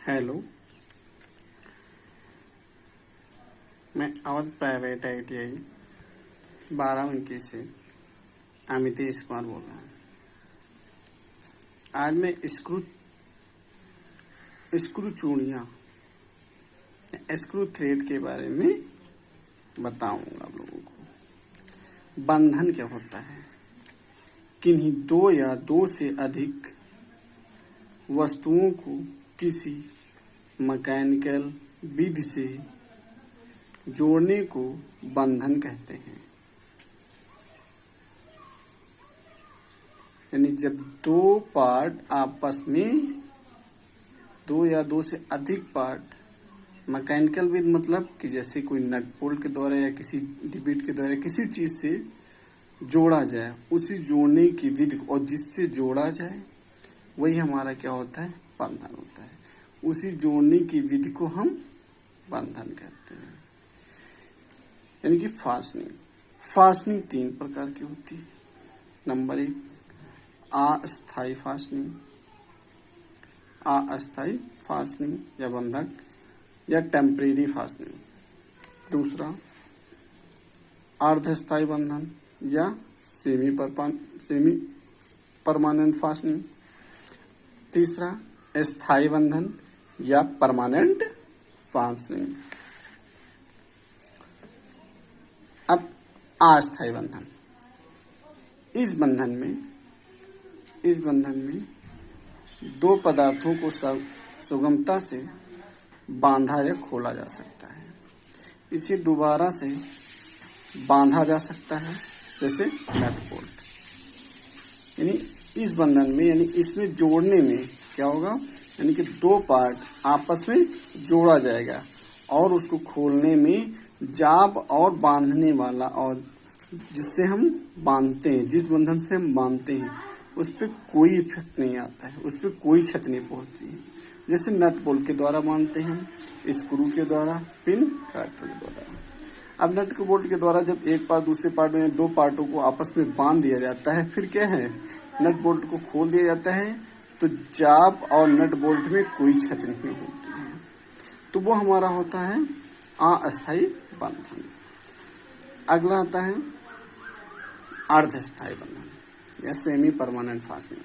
Hello, मैं Awadh private ITI 12 से अमितेश कुमार बोल रहा हूँ। आज मैं स्क्रू चूड़ियाँ स्क्रू थ्रेड के बारे में बताऊंगा आप लोगों को। बंधन क्या होता है? किन्हीं दो या दो से अधिक वस्तुओं को किसी मैकेनिकल विधि से जोड़ने को बंधन कहते हैं। यानी जब दो पार्ट आपस में, दो या दो से अधिक पार्ट, मैकेनिकल विधि मतलब कि जैसे कोई नट बोल्ट के द्वारा या किसी डिबिट के द्वारा किसी चीज से जोड़ा जाए, उसी जोड़ने की विधि और जिससे जोड़ा जाए वही हमारा क्या होता है? बंधन होता है। उसी जोड़ने की विधि को हम बंधन कहते हैं। यानी कि फास्टनिंग 3 प्रकार की होती है। नंबर 1, अस्थाई फास्टनिंग या बंधक या टेम्परेरी फास्टनिंग। दूसरा, अर्धस्थाई बंधन या सेमी परमानेंट फास्टनिंग। तीसरा, स्थायी बंधन या परमानेंट फास्टनिंग। अब अस्थायी बंधन, इस बंधन में दो पदार्थों को सुगमता से बांधा या खोला जा सकता है। इसे दोबारा से बांधा जा सकता है, जैसे नट बोल्ट। यानी इस बंधन में, यानी इसमें जोड़ने में क्या होगा? यानी कि दो पार्ट आपस में जोड़ा जाएगा और उसको खोलने में जाप और बांधने वाला, और जिससे हम बांधते हैं, जिस बंधन से हम बांधते हैं, उस पर कोई इफेक्ट नहीं आता है, उस पर कोई क्षति नहीं पहुंचती है। जैसे नट बोल्ट के द्वारा बांधते हैं हम, स्क्रू के द्वारा, पिन काटर के द्वारा। अब नट बोल्ट के द्वारा जब एक पार्ट दूसरे पार्ट में, दो पार्टों को आपस में बांध दिया जाता है, फिर क्या है? नट बोल्ट को खोल दिया जाता है, तो जाप और नट बोल्ट में कोई क्षति नहीं होती है। तो वो हमारा होता है अस्थायी बंधन। अगला आता है अर्धस्थायी बंधन या सेमी परमानेंट फास्टनिंग।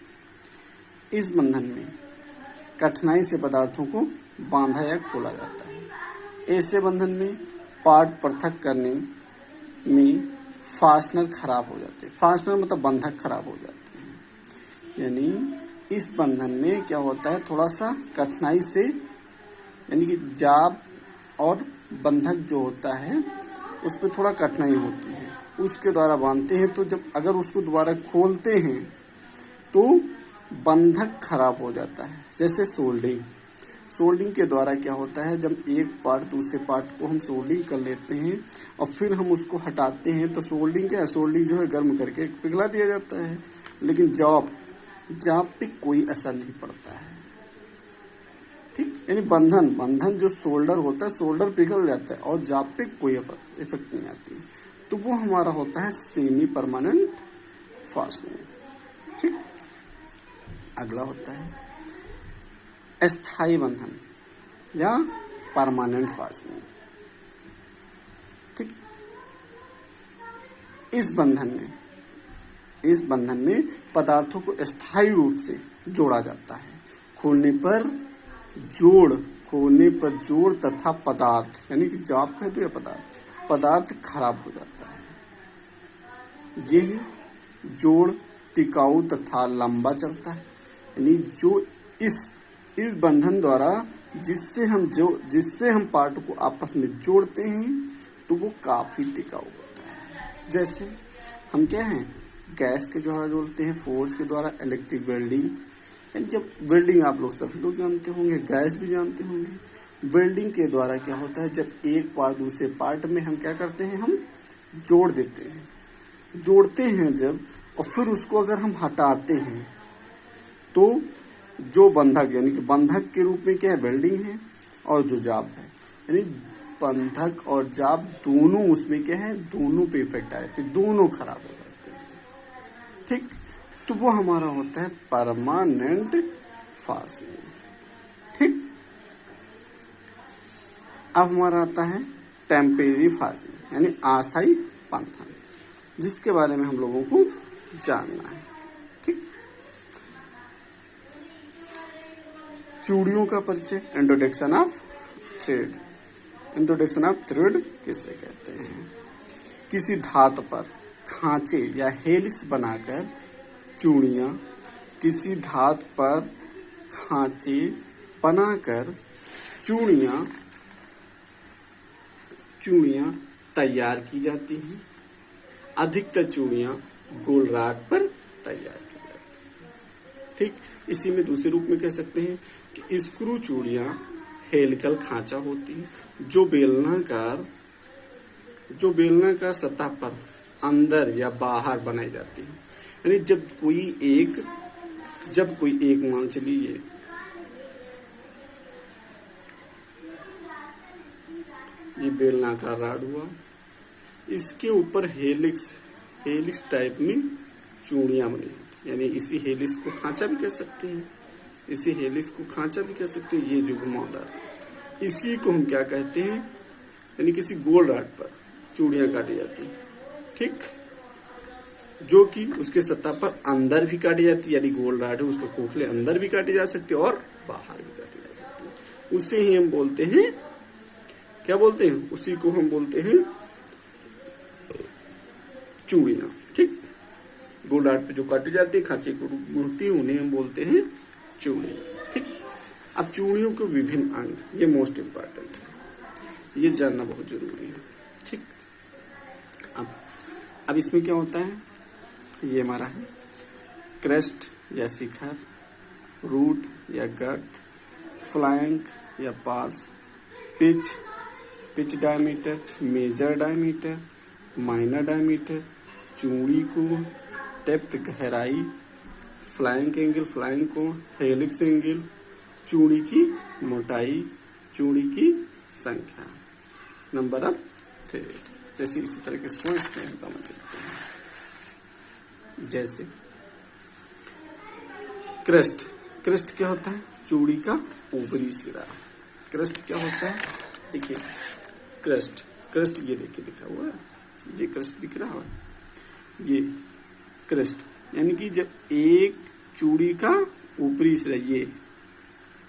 इस बंधन में कठिनाई से पदार्थों को बांधा या खोला जाता है। ऐसे बंधन में पार्ट पृथक करने में फास्टनर खराब हो जाते हैं। फास्टनर मतलब बंधक खराब हो जाते हैं। यानी इस बंधन में क्या होता है? थोड़ा सा कठिनाई से, यानी कि जाप और बंधक जो होता है उस पर थोड़ा कठिनाई होती है, उसके द्वारा बांधते हैं। तो जब अगर उसको दोबारा खोलते हैं तो बंधक खराब हो जाता है। जैसे सोल्डिंग के द्वारा क्या होता है? जब एक पार्ट दूसरे पार्ट को हम सोल्डिंग कर लेते हैं और फिर हम उसको हटाते हैं, तो सोल्डिंग जो है गर्म करके पिघला दिया जाता है, लेकिन जाप पे कोई असर नहीं पड़ता है। ठीक, यानी बंधन जो शोल्डर होता है, शोल्डर पिघल जाता है और जाप पे कोई इफेक्ट नहीं आती है। तो वो हमारा होता है सेमी परमानेंट फास्टनिंग। ठीक, अगला होता है अस्थायी बंधन या परमानेंट फास्टनिंग। ठीक, इस बंधन में पदार्थों को स्थायी रूप से जोड़ा जाता है। खोलने पर जोड़ तथा पदार्थ, यानी कि जाप है तो यह पदार्थ खराब हो जाता है। यह जोड़ टिकाऊ तथा लंबा चलता है। यानी जो इस बंधन द्वारा जिससे हम पार्ट को आपस में जोड़ते हैं, तो वो काफी टिकाऊ होता है। जैसे हम क्या हैं? गैस के द्वारा जोड़ते हैं, फोर्ज के द्वारा, इलेक्ट्रिक वेल्डिंग। जब वेल्डिंग आप लोग सभी लोग जानते होंगे, गैस भी जानते होंगे। वेल्डिंग के द्वारा क्या होता है? जब एक पार्ट दूसरे पार्ट में हम क्या करते हैं? हम जोड़ते हैं जब, और फिर उसको अगर हम हटाते हैं तो जो बंधक, यानी कि बंधक के रूप में क्या है? वेल्डिंग है, और जो जाप है, यानी बंधक और जाप दोनों उसमें क्या है? दोनों पे इफेक्ट आए थे, दोनों खराब हो जाते हैं। ठीक, तो वो हमारा होता है परमानेंट फास्टनिंग। ठीक, अब हमारा आता है टेम्परेरी फास्टनिंग यानी अस्थायी बंधन, जिसके बारे में हम लोगों को जानना है। ठीक, चूड़ियों का परिचय, introduction of thread. Introduction of thread किसे कहते हैं? किसी धातु पर खांचे या हेलिक्स बनाकर चूड़ियाँ, किसी धातु पर खांचे बनाकर चूड़ियाँ तैयार की जाती हैं। अधिकतर चूड़ियाँ गोल राड पर तैयार की जाती हैं। ठीक, इसी में दूसरे रूप में कह सकते हैं कि स्क्रू चूड़ियाँ हेलिकल खांचा होती है, जो बेलनाकार सतह पर अंदर या बाहर बनाई जाती है। यानी जब कोई एक मान चलिए ये बेलनाकार राड हुआ, इसके ऊपर हेलिक्स टाइप में चूड़ियां बनी होती, यानी इसी हेलिक्स को खांचा भी कह सकते हैं। ये जो घुमावदार, इसी को हम क्या कहते हैं? यानी किसी गोल राड पर चूड़ियां काटी जाती हैं। ठीक, जो कि उसके सतह पर अंदर भी काटी जाती है, यानी गोल राड है, उसको खोखले अंदर भी काटी जा सकती है और बाहर भी काटी जा सकती है। उसे ही हम बोलते हैं, क्या बोलते हैं? उसी को हम बोलते हैं चूड़ियां। ठीक, गोल राड पे जो काटी जाती है, खांचे को होती है, उन्हें हम बोलते हैं चूड़ियां। ठीक, अब चूड़ियों के विभिन्न अंग, ये मोस्ट इम्पोर्टेंट है, ये जानना बहुत जरूरी है। ठीक, अब इसमें क्या होता है? ये हमारा है क्रेस्ट या शिखर, रूट या गर्त, फ्लैंक या पार्स, pitch diameter, major diameter, minor diameter, चूड़ी कोण, डेप्थ गहराई, फ्लैंक एंगल फ्लैंक कोण, हेलिक्स एंगल, चूड़ी की मोटाई, चूड़ी की संख्या, नंबर ऑफ थ्रेड। जैसे इसी तरह के स्पोर्ट्स में हम देखते हैं। जैसे क्रेस्ट क्या होता है? चूड़ी का ऊपरी सिरा। क्रेस्ट क्या होता है? देखिए क्रेस्ट ये देखिए दिखा हुआ है, ये क्रेस्ट दिख रहा है, ये क्रेस्ट यानी कि जब एक चूड़ी का ऊपरी सिरा, ये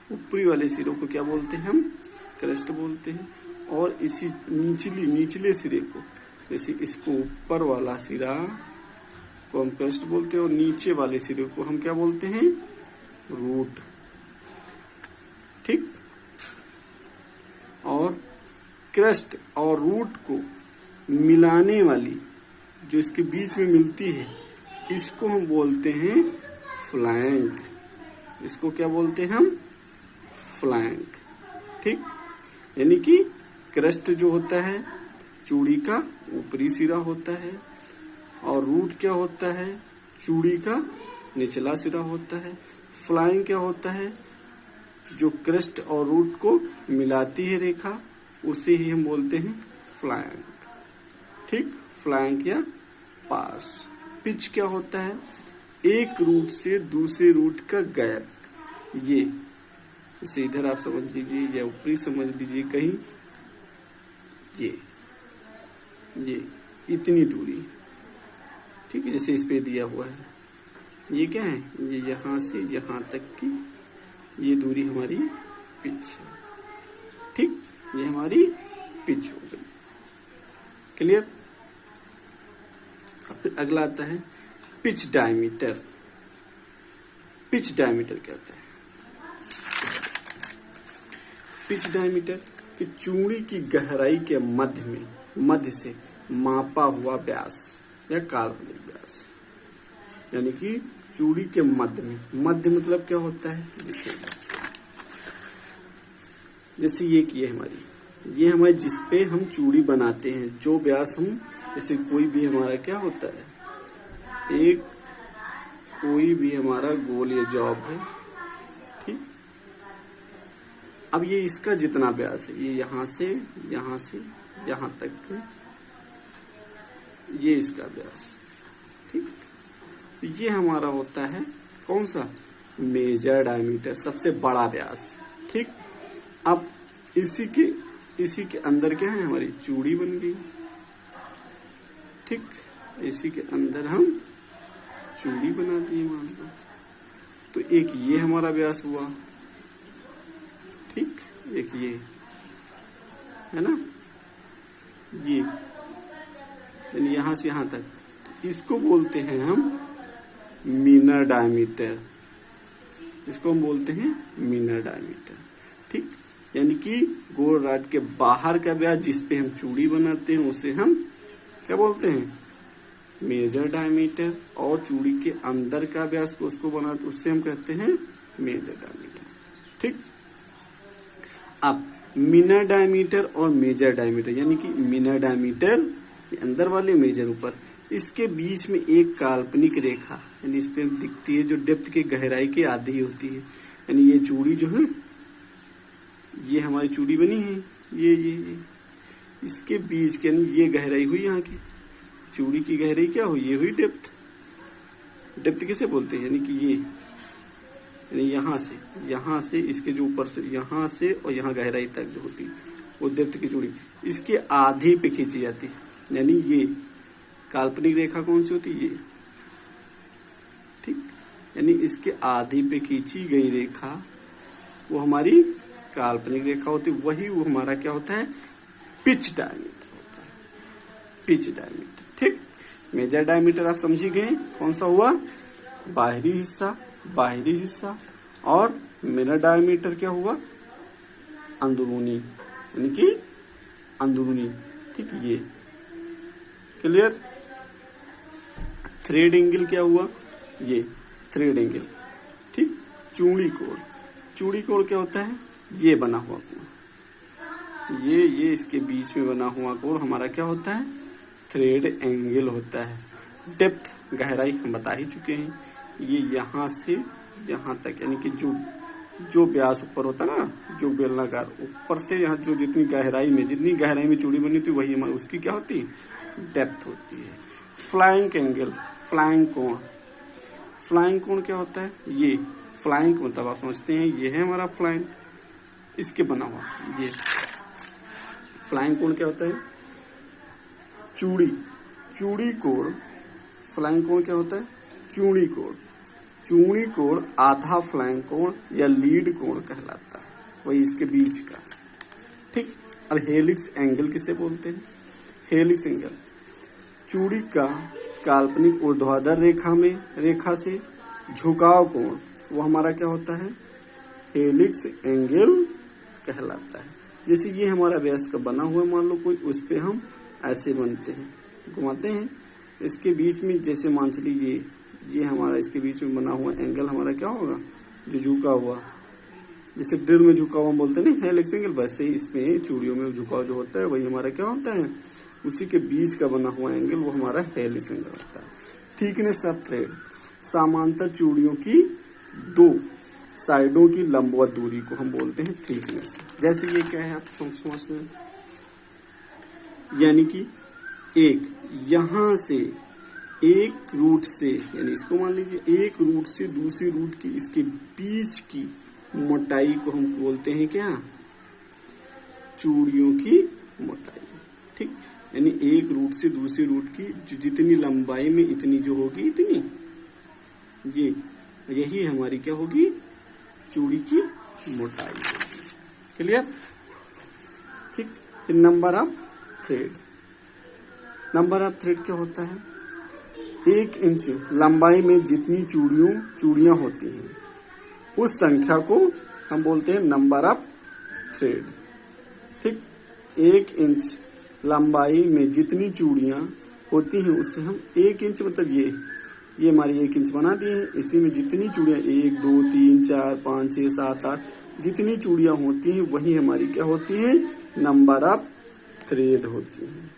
ऊपरी वाले सिरों को क्या बोलते हैं? हम क्रेस्ट बोलते हैं। और इसी निचले सिरे को, जैसे इसको ऊपर वाला सिरा को हम क्रेस्ट बोलते हैं और नीचे वाले सिरे को हम क्या बोलते हैं? रूट। ठीक, और क्रेस्ट और रूट को मिलाने वाली जो इसके बीच में मिलती है, इसको हम बोलते हैं फ्लैंक। इसको क्या बोलते हैं हम? फ्लैंक। ठीक, यानी कि क्रेस्ट जो होता है चूड़ी का ऊपरी सिरा होता है, और रूट क्या होता है? चूड़ी का निचला सिरा होता है। फ्लैंक क्या होता है? जो क्रेस्ट और रूट को मिलाती है रेखा, उसे ही हम बोलते हैं फ्लैंक। ठीक, फ्लैंक या पास। पिच क्या होता है? एक रूट से दूसरे रूट का गैप। ये इसे इधर आप समझ लीजिए या ऊपरी समझ लीजिए कहीं, ये इतनी दूरी। ठीक है, जैसे इस पे दिया हुआ है, ये क्या है? ये यहाँ से यहाँ तक की ये दूरी हमारी पिच है। ठीक, ये हमारी पिच हो गई। क्लियर? फिर अगला आता है पिच डायमीटर। पिच डायमीटर कहते हैं। पिच डायमीटर कि चूड़ी की गहराई के मध्य से मापा हुआ व्यास या काल्पनिक व्यास, यानी कि चूड़ी के मध्य मतलब क्या होता है? देखिए, जैसे ये हमारी जिस पे हम चूड़ी बनाते हैं, जो व्यास हम, जैसे कोई भी हमारा क्या होता है, कोई भी हमारा गोल या जॉब है। ठीक, अब ये इसका जितना व्यास है, ये यहाँ से यहाँ तक, ये इसका व्यास। ठीक, ये हमारा होता है कौन सा? मेजर डायमीटर, सबसे बड़ा व्यास। ठीक, अब इसी के इसी के अंदर क्या है, हमारी चूड़ी बन गई। ठीक, इसी के अंदर हम चूड़ी बना दी मान लो। तो एक ये हमारा व्यास हुआ, ठीक, एक ये है ना, ये यानी यहां से यहां तक, इसको बोलते हैं हम मीनर डायमीटर। इसको हम बोलते हैं मीनर डायमीटर। ठीक, यानी कि गोल रॉड के बाहर का व्यास जिस पे हम चूड़ी बनाते हैं उसे हम क्या बोलते हैं, मेजर डायमीटर। और चूड़ी के अंदर का व्यास को उसको बनाते उससे हम कहते हैं मेजर डायमीटर। ठीक, अब मीनर डायमीटर और मेजर डायमीटर, यानी कि मीनर डायमीटर अंदर वाले, मेजर ऊपर, इसके बीच में एक काल्पनिक रेखा यानी इस पे दिखती है जो डेप्थ के गहराई के आधी होती है। यानी ये चूड़ी जो है, ये हमारी चूड़ी बनी है, ये इसके बीच के यानी ये गहराई हुई यहाँ की, चूड़ी की गहराई क्या हुई, ये हुई डेप्थ। डेप्थ किसे बोलते हैं, यानी कि ये यानी यहाँ से इसके जो ऊपर से यहाँ से और यहाँ गहराई तक जो होती है वो डेप्थ की चूड़ी, इसके आधे पे खींची जाती है। यानी ये काल्पनिक रेखा कौन सी होती है, ये। ठीक, यानी इसके आधे पे खींची गई रेखा वो हमारी काल्पनिक रेखा होती है। वही वो हमारा क्या होता है, पिच डायमीटर होता है, पिच डायमीटर। ठीक, मेजर डायमीटर आप समझ गए कौन सा हुआ, बाहरी हिस्सा, और मिरर डायमीटर क्या हुआ, अंदरूनी, यानी कि अंदरूनी। ठीक, ये क्लियर। थ्रेड एंगल क्या हुआ, ये थ्रेड एंगल। ठीक, चूड़ी कोण क्या होता है, ये बना हुआ कोण, ये इसके बीच में बना हुआ कोण हमारा क्या होता है, थ्रेड एंगल होता है। डेप्थ गहराई हम बता ही चुके हैं, ये यहाँ से यहाँ तक, यानी कि जो व्यास ऊपर होता है ना, जो बेलनाकार ऊपर से यहाँ जो जितनी गहराई में चूड़ी बनी होती है वही हमारी उसकी क्या होती है, डेप्थ होती है। फ्लाइंग एंगल, फ्लाइंग कोण क्या होता है, ये फ्लाइंग मतलब आप समझते हैं ये है हमारा फ्लाइंग, इसके बना हुआ ये फ्लाइंग कोण क्या होता है, चूड़ी कोण। फ्लाइंग कोण क्या होता है, चूड़ी कोण आधा फ्लाइंग कोण या लीड कोण कहलाता है, वही इसके बीच का। ठीक, अब हेलिक्स एंगल किसे बोलते हैं, हेलिक्स एंगल चूड़ी का काल्पनिक ऊर्ध्वाधर रेखा से झुकाव कोण, वो हमारा क्या होता है, हेलिक्स एंगल कहलाता है। जैसे ये हमारा व्यास का बना हुआ मान लो कोई, उस पे हम ऐसे बनते हैं, घुमाते हैं, इसके बीच में जैसे मान चलिए ये हमारा इसके बीच में बना हुआ एंगल हमारा क्या होगा, जो झुका हुआ, जैसे ड्रिल में झुका हुआ बोलते हैं ना हेलिक्स एंगल, वैसे इसमें चूड़ियों में झुकाव जो होता है वही हमारा क्या होता है, उसी के बीच का बना हुआ एंगल वो हमारा हेलिक्स एंगल होता है। थिकनेस ऑफ थ्रेड, समांतर चूड़ियों की दो साइडों की लंबवत दूरी को हम बोलते हैं थिकनेस। जैसे ये क्या है आप समझ लें, यानी कि एक यहाँ से एक रूट से, यानी इसको मान लीजिए एक रूट से दूसरी रूट की इसके बीच की मोटाई को हम बोलते हैं क्या, चूड़ियों की मोटाई। ठीक, यानी एक रूट से दूसरी रूट की जो जितनी लंबाई में इतनी जो होगी इतनी, ये यही हमारी क्या होगी, चूड़ी की मोटाई होगी। क्लियर। ठीक, नंबर ऑफ थ्रेड क्या होता है, 1 इंच लंबाई में जितनी चूड़ियां होती हैं उस संख्या को हम बोलते हैं नंबर ऑफ थ्रेड। ठीक, 1 इंच लंबाई में जितनी चूड़ियां होती हैं उससे हम 1 इंच मतलब ये हमारी 1 इंच बना दी है, इसी में जितनी चूड़ियां 1 2 3 4 5 6 7 8 जितनी चूड़ियां होती हैं वही हमारी क्या होती है, नंबर ऑफ थ्रेड होती हैं।